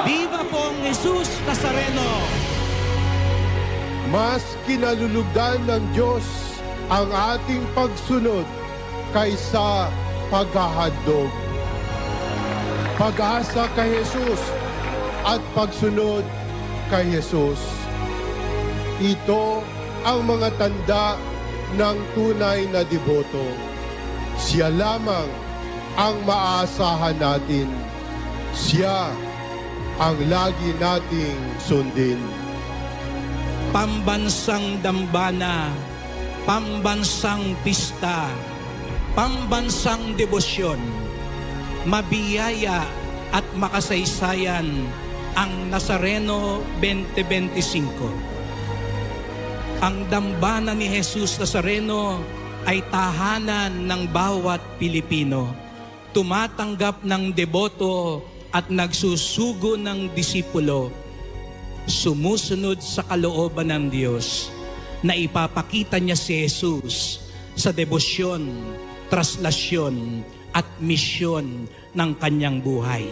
Viva pong Jesus Nazareno! Mas kinalulugdan ng Diyos ang ating pagsunod kaysa paghahandog. Pag-asa kay Jesus at pagsunod kay Jesus. Ito ang mga tanda ng tunay na deboto. Siya lamang ang maaasahan natin. Siya ang lagi nating sundin. Pambansang dambana, pambansang pista, pambansang debosyon, mabiyaya at makasaysayan ang Nazareno 2025. Ang dambana ni Jesus Nazareno ay tahanan ng bawat Pilipino, tumatanggap ng deboto at nagsusugo ng disipulo, sumusunod sa kalooban ng Diyos na ipapakita niya si Jesus sa debosyon, traslasyon at misyon ng kanyang buhay.